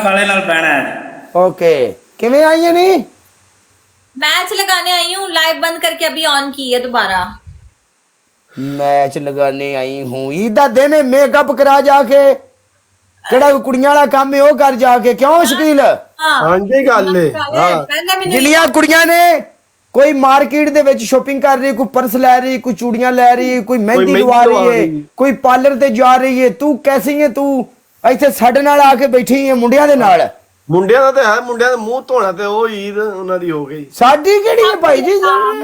काले नाल पैना है। ओके किवें आई नहीं मैच लगाने आई हूँ, लाइव बंद करके अभी ऑन की है दोबारा। मैच लगाने आई हूँ ईद दा दिन है, मेकअप करा जाके केड़ा कुड़ियां वाला काम है वो कर जाके क्यों शकील हाँ जी गल है हाँ पहले मैंने जिन्नियां कुड़ियां ने कोई मार्केट दे विच शॉपिंग कर रही, कोई पर्स ले रही, कोई चूड़ियां ले रही, कोई मेहंदी मेहंदी लवा लवा रही है, रही। कोई पार्लर ते जा रही है। तू कैसी है तू ਇੱਥੇ ਸਾਡੇ ਨਾਲ ਆ ਕੇ ਬੈਠੀ ਹੈ ਮੁੰਡਿਆਂ ਦੇ ਨਾਲ ਮੁੰਡਿਆਂ ਦਾ ਤੇ ਹੈ ਮੁੰਡਿਆਂ ਦਾ ਮੂੰਹ ਧੋਣਾ ਤੇ ਉਹ ਈਦ ਉਹਨਾਂ ਦੀ ਹੋ ਗਈ ਸਾਡੀ ਕਿਹੜੀ ਹੈ ਭਾਈ ਜੀ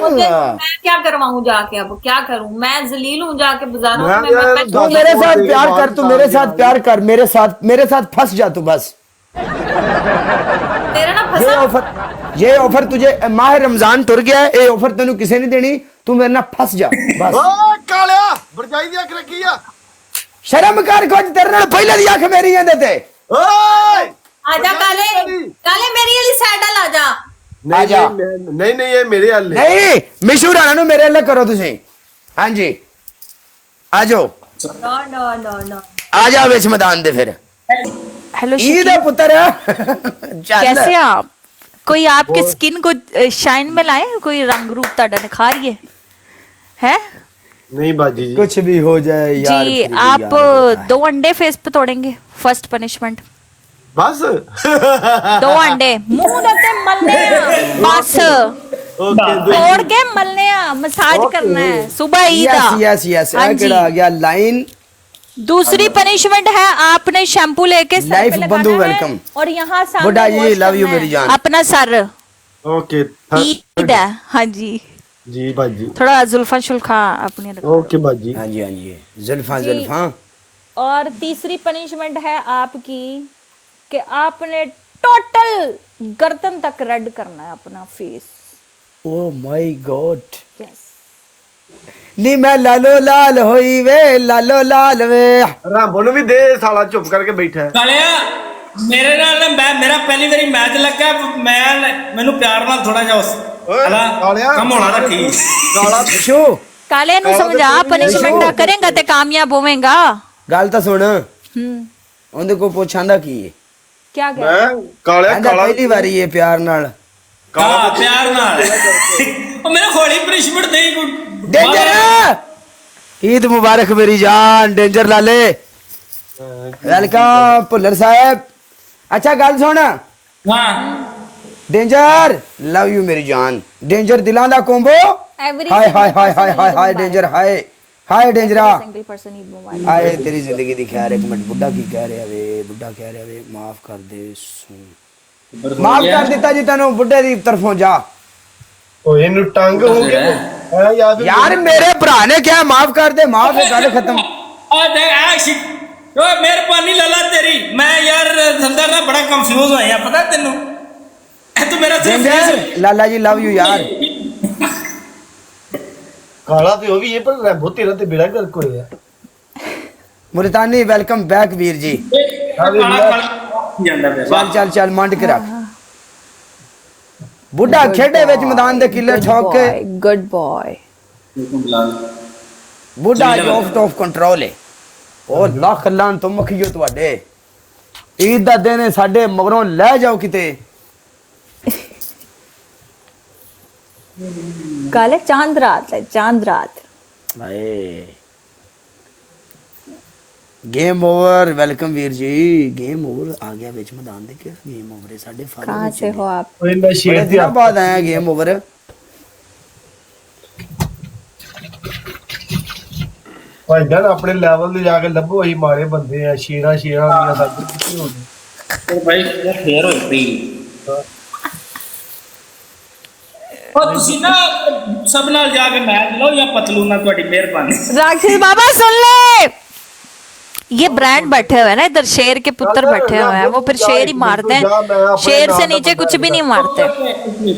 मुझे मैं क्या करवाऊँ जाके, अब क्या करूँ? मैं जलील हूँ जाके बाजारों मैं में। यार मैं तू मेरे साथ प्यार कर, तू मेरे साथ प्यार कर, मेरे साथ फंस जा तू बस। तेरा ना ये ऑफर तुझे माह रमजान तुर गया है, ये ऑफर तेनू किसी नहीं देनी, तू मेरे ना फंस जा बस। ਓ ਕਾਲਿਆ ਵਰਜਾਈ ਦੀ ਅੱਖ ਰੱਖੀ ਆ शर्म कर कुछ तेरे नाल पहले दी अख मेरी कहंदे ते ਓਏ आजा काले, काले मेरी वाली साइड आ जा। ਨਹੀਂ ਜਾ। ਨਹੀਂ ਨਹੀਂ ਇਹ ਮੇਰੇ ਹੱਲ ਹੈ नहीं मिशू राणा नु मेरे अल्ल करो तुसी। हां जी आ जाओ, नो नो नो नो आ जा विच मैदान दे फिर हेलो ईद शकील, है पुत्र चल। कैसे आप? कोई आपके स्किन को शाइन में लाए, कोई रंग रूप ताड़ा निखार रही है ਨਹੀਂ ਬਾਜੀ ਜੀ कुछ भी हो जाए यार जी। फिर भी आप यार। 2 अंडे फेस पे तोड़ेंगे, फर्स्ट पनिशमेंट। ਬਸ 2 अंडे मुंह देते मलने हैं, बस ਓਕੇ तोड़ के मलने हैं, मसाज करना है सुबह ईद यस आ। यस यस हाँ जी। केड़ा आ गया लाइन। दूसरी पनिशमेंट है, आपने शैम्पू लेके सर Life पे बंधु लगाना है welcome। और यहाँ सामने बुड्ढा जी, wash love you करना मेरी है जान। अपना सर। ਓਕੇ ईद है हाँ जी, ਜੀ ਬਾਜੀ थोड़ा जुल्फा शुल्फा अपनी रखो। ਓਕੇ ਬਾਜੀ हाँ जी हाँ जी जुल्फा जी। जुल्फा और तीसरी पनिशमेंट है आपकी कि आपने टोटल गर्दन तक रेड करना है अपना face. Oh my god yes नी मैं लालो लाल होई वे लालो लाल वे। ਰਾਂਬੋ ਨੂੰ ਵੀ ਦੇ ਸਾਲਾ ਚੁੱਪ ਕਰਕੇ ਬੈਠਾ ਹੈ कालिया मेरे नाल मैं मेरा पहली बारी मैच लगा, मैं मैनू प्यार नाल थोड़ा जा उस ਓਏ हला ਕਾਲਿਆ कम होना रखी। ਕਾਲਾ मिशू काले नु समझा, पनिशमेंट करेगा ते कामयाब होवेगा। गल तो सुन हम्म ओंदे को पुछांदा की है क्या क्या ਮੈਂ ਕਾਲਿਆ कहंदा ਕਾਲਾ पहली बारी ये प्यार नाल हाँ प्यार नाल ओ मेरे होली पनिशमेंट दे कोई डेंजर ईद मुबारक मेरी जान डेंजर लाले वेलकम भुल्लर साहब। अच्छा गल सुन हाँ डेंजर लव यू मेरी जान डेंजर दिलां दा कोंबो एवरी हाय हाय हाय हाय हाय हाय डेंजर हाय हाय डेंजरा सिंगल पर्सन ईद मुबारक। आए तेरी जिंदगी दी खैर। एक मिनट बुड्ढा की कह रहा वे बुड्ढा कह रहा वे माफ कर दे माफ कर दिता जी तेनों बुड्ढे दी तरफों जा। ਓਏ ਇਹਨੂੰ ਟੰਗ ਹੋ ਗਿਆ ਹੈ ਯਾਦ यार मेरे भरा ने क्या माफ कर दे माफ है गल खत्म। आ देख आशिक ओ मेहरबानी लाला तेरी, मैं यार अंदर ना बड़ा कंफ्यूज होया पता तेनू तू मेरा danger Lala ji love you यार। ਕਾਲਾ ਤੇ ਉਹ ਵੀ ਇਹ ਪਰ ਰਾਂਬੋ ਤੇਰਾ ਤੇ ਬੇੜਾ ਕਰ ਕੋਈ ਹੈ मुल्तानी वेलकम बैक वीर जी। ਜਾਂਦਾ ਪਿਆ चल चल चल मंड के रख बुड्ढा खेडे विच मैदान दे किले ठोक के गुड बॉय। बुड्ढा ऑफ ऑफ कंट्रोल है और लख लान तो मखियो ਤੁਹਾਡੇ ईद दा दिन है साडे मगरों ले जाओ किते। काले चांद रात है, चांद रात। हाय game over welcome Veer ji game over आ गया बीच मैदान दे के गेम ओवर है साडे फाइनल कहाँ से हो आप? ਓਏ ਮੈਂ बड़े ਸ਼ੇਰ ਦੀ दिनों बाद आया गेम ओवर। ਭਾਈ ਜਾਨ ਆਪਣੇ ਲੈਵਲ ਤੇ ਜਾ ਕੇ ਲੱਭੋ ਅਸੀਂ ਮਾਰੇ ਬੰਦੇ ਆ ਸ਼ੇਰਾਂ ਦੀਆਂ ਸਾਡੇ ਕਿੱਥੇ ਹੋ ਗਏ ਭਾਈ ਇਹ ਫੇਰ ਹੋਈ ਪਈ ਉਹ ਤੁਸੀਂ ਨਾ ਸਭ ਨਾਲ ਜਾ ਕੇ ਮੈਚ ਲਓ ਜਾਂ ਪਤਲੂ ਨਾਲ, ਤੁਹਾਡੀ ਮਿਹਰਬਾਨੀ। राक्षस बाबा सुन ले, ये ब्रांड बैठे हुए हैं ना इधर, शेर के पुत्र बैठे हुए हैं, वो फिर शेर ही मारते हैं, शेर से नीचे कुछ भी नहीं मारते।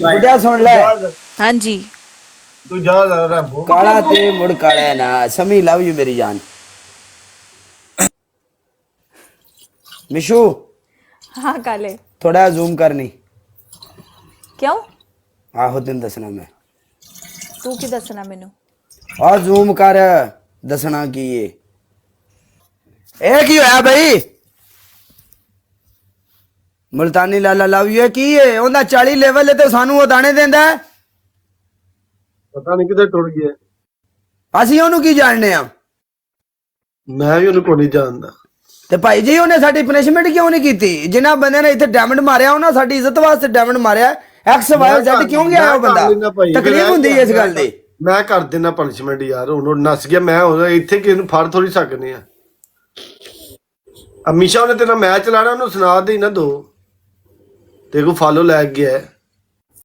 बुड्ढा सुन ले हाँ जी ਤੂੰ ਜਾ ਰਾਂਬੋ काला ते मुड़ काला ना समी लव यू मेरी जान। मिशू हाँ काले थोड़ा जूम करनी क्यों? आहो तेन दसना मैं तू की दसना मैनू और जूम कर दसना की ये की होया भाई ਮੁਲਤਾਨੀ ਲਾਲਾ ਲਵ ਯੂ ਕੀ ਹੈ ਉਹਦਾ 40 ਲੈਵਲ ਤੇ ਸਾਨੂੰ ਉਹ ਦਾਣੇ ਦਿੰਦਾ ਹੈ। ਪਤਾ ਨਹੀਂ ਕਿਤੇ ਟੁੱਟ ਗਿਆ। ਅਸੀਂ ਉਹਨੂੰ ਕੀ ਜਾਣਦੇ ਆ? ਮੈਂ ਵੀ ਉਹਨੂੰ ਕੋਈ ਨਹੀਂ ਜਾਣਦਾ। ਤੇ ਭਾਈ ਜੀ ਉਹਨੇ ਸਾਡੀ ਪਨਿਸ਼ਮੈਂਟ ਕਿਉਂ ਨਹੀਂ ਕੀਤੀ? ਜਿਨ੍ਹਾਂ ਬੰਦਿਆਂ ਨੇ ਇੱਥੇ ਡਾਇਮੰਡ ਮਾਰਿਆ ਉਹਨਾਂ ਸਾਡੀ ਇੱਜ਼ਤ ਵਾਸਤੇ ਡਾਇਮੰਡ ਮਾਰਿਆ। ਐਕਸ ਵਾਈ ਜ਼ੈਡ ਕਿਉਂ ਗਿਆ ਉਹ ਬੰਦਾ? ਤਕਲੀਫ ਹੁੰਦੀ ਹੈ ਇਸ ਗੱਲ ਦੀ। ਮੈਂ ਕਰ ਦਿੰਦਾ ਪਨਿਸ਼ਮੈਂਟ ਯਾਰ। ਹੁਣ ਉਹ ਨੱਸ ਗਿਆ, ਮੈਂ ਹੁਣ ਇੱਥੇ ਕਿਸ ਨੂੰ ਫੜ ਥੋੜੀ ਸਕਨੇ ਆ। ਅਮੀਸ਼ਾ ਉਹਨੇ ਤੇਰਾ ਮੈਚ ਲਾਣਾ, ਉਹਨੂੰ ਸੁਣਾ ਦੇ ਨਾ ਦੋ ਤੇ ਕੋ ਫਾਲੋ ਲੈ ਗਿਆ।